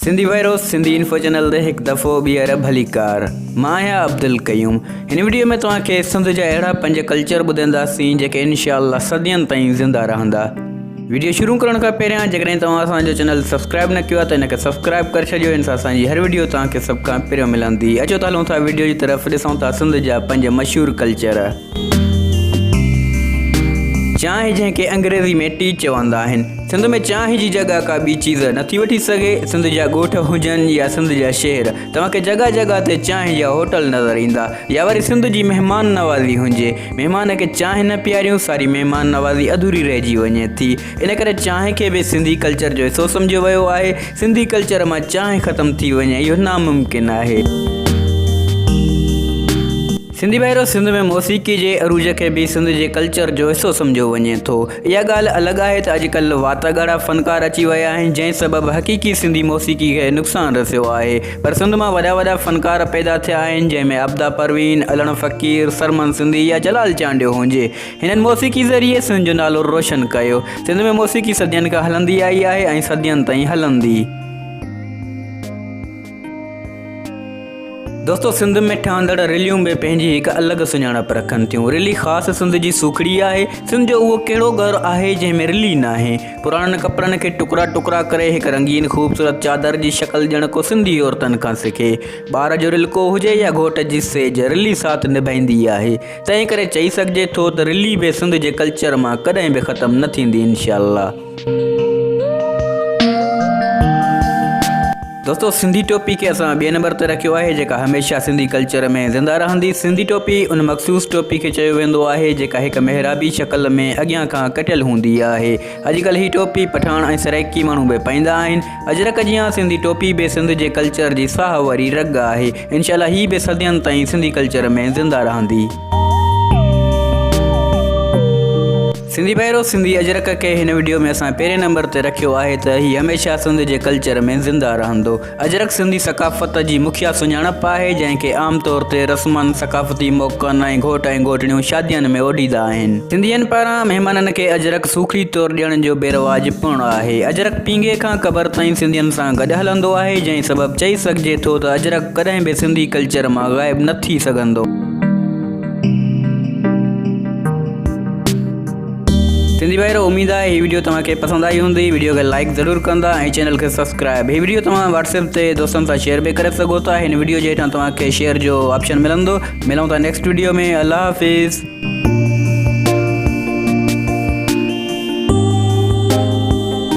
Sindhi वायरो Sindhi info channel ते हिकु दफ़ो ॿीहर भलीकार। मां आहियां अब्दुल क़यूम। हिन वीडियो में तव्हांखे सिंध जा अहिड़ा 5 कल्चर ॿुधाईंदासीं जेके इनशाअल्लाह सदियनि ताईं ज़िंदा रहंदा। वीडियो शुरू करण खां पहिरियां जेकॾहिं तव्हां असांजो चैनल सब्सक्राइब न कयो आहे त हिनखे सब्सक्राइब करे छॾियो। हिन सां असांजी हर वीडियो तव्हांखे सभ खां पहिरियों मिलंदी। अचो त हलूं था वीडियो जी तरफ़, ॾिसूं था सिंध जा 5 मशहूरु कल्चर। चांहि जंहिंखे अंग्रेज़ी में टी चवंदा आहिनि। सिंध में चांहि जी जॻह का ॿी चीज़ नथी वठी सघे। सिंध जा ॻोठ हुजनि या सिंध जा शहर, तव्हांखे जॻह जॻह ते चांहि जा होटल नज़र ईंदा। या वरी सिंध जी महिमान नवाज़ी हुजे, महिमान खे चांहि न पीआरियूं सारी महिमान नवाज़ी अधूरी रहिजी वञे थी। इन करे चांहि खे बि सिंधी कल्चर जो हिसो सम्झियो वियो आहे। सिंधी कल्चर मां चांहि ख़तमु थी वञे इहो नामुमकिन आहे। सिंधी वायरो सिंध में मौसीक़ी जे अरूज खे बि सिंध जे कल्चर जो हिसो सम्झियो वञे थो। इहा ॻाल्हि अलॻि आहे त अॼुकल्ह वाताॻाड़ा फ़नकार अची विया आहिनि जंहिं सबबु हक़ीक़ी सिंधी मौसीक़ी खे नुक़सानु रसियो आहे। पर सिंध मां वॾा वॾा फ़नकार पैदा थिया आहिनि जंहिंमें अब्दा परवीन, अलण फ़क़ीर, सरमन सिंधी या जलाल चांडियो हुजे। हिननि मौसीक़ी ज़रिए सिंध जो नालो रोशन कयो। सिंध में मौसीक़ी सदियनि खां हलंदी आई आहे ऐं सदियनि ताईं हलंदी। दोस्तों, सिंध में ठहंदड़ रिलियूं बि पंहिंजी हिकु अलॻि सुञाणप रखनि थियूं। रिली ख़ासि सिंध जी सूखड़ी आहे। सिंध जो उहो कहिड़ो घरु आहे जंहिंमें रिली न आहे। पुराणनि कपिड़नि खे टुकड़ा टुकड़ा करे हिकु रंगीन ख़ूबसूरत चादर जी शक्ल ॼण को सिंधी औरतनि खां सिखे। ॿार जो रिलको हुजे या घोट जी सेज, रिली साथ निभाईंदी आहे। तंहिं करे चई सघिजे थो त रिली बि सिंध जे कल्चर मां कॾहिं बि ख़तमु न थींदी इंशाअल्लाह। दोस्तों, सिंधी टोपी खे असां ॿिए नंबर ते रखियो आहे जेका हमेशह सिंधी कल्चर में ज़िंदा रहंदी। सिंधी टोपी उन मख़सूस टोपी खे चयो वेंदो आहे जेका हिकु मेहराबी शक्ल में अॻियां खां कटियल हूंदी आहे। अॼुकल्ह ही टोपी पठान ऐं सराइकी माण्हू बि पाईंदा आहिनि। अजरक जियां सिंधी टोपी बि सिंध जे कल्चर जी साह वारी रग आहे। इनशाअल्लाह ही बि सदियनि ताईं सिंधी कल्चर में ज़िंदा रहंदी। सिंधी वायरो सिंधी अजरक खे हिन वीडियो में असां पहिरें नंबर ते रखियो आहे त हीउ हमेशह सिंध जे कल्चर में ज़िंदा रहंदो। अजरक सिंधी सक़ाफ़त जी मुखिया सुञाणप आहे जंहिंखे आम तौर ते रस्मनि, सक़ाफ़ती मौक़नि ऐं घोट ऐं घोटणियूं शादियुनि में ओॾींदा आहिनि। सिंधियुनि पारां महिमाननि खे अजरक सूखड़ी तौरु ॾियण जो बेरवाज पिणु आहे। अजरक पींगे खां क़बर ताईं सिंधियुनि सां गॾु हलंदो आहे जंहिं सबबु चई सघिजे थो त अजरक कॾहिं बि सिंधी कल्चर मां ग़ाइबु न थी सघंदो। सिंधी वायरो उम्मीद आहे हीअ वीडियो तव्हांखे पसंदि आई हूंदी। वीडियो खे लाइक ज़रूरु कंदा ऐं चैनल खे सब्सक्राइब। हीअ वीडियो तव्हां व्हाट्सएप ते दोस्तनि सां शेयर बि करे सघो था। हिन वीडियो जे हेठां तव्हांखे शेयर जो ऑप्शन मिलंदो। मिलूं था नेक्स्ट वीडियो में। अल्लाह हाफ़िज़।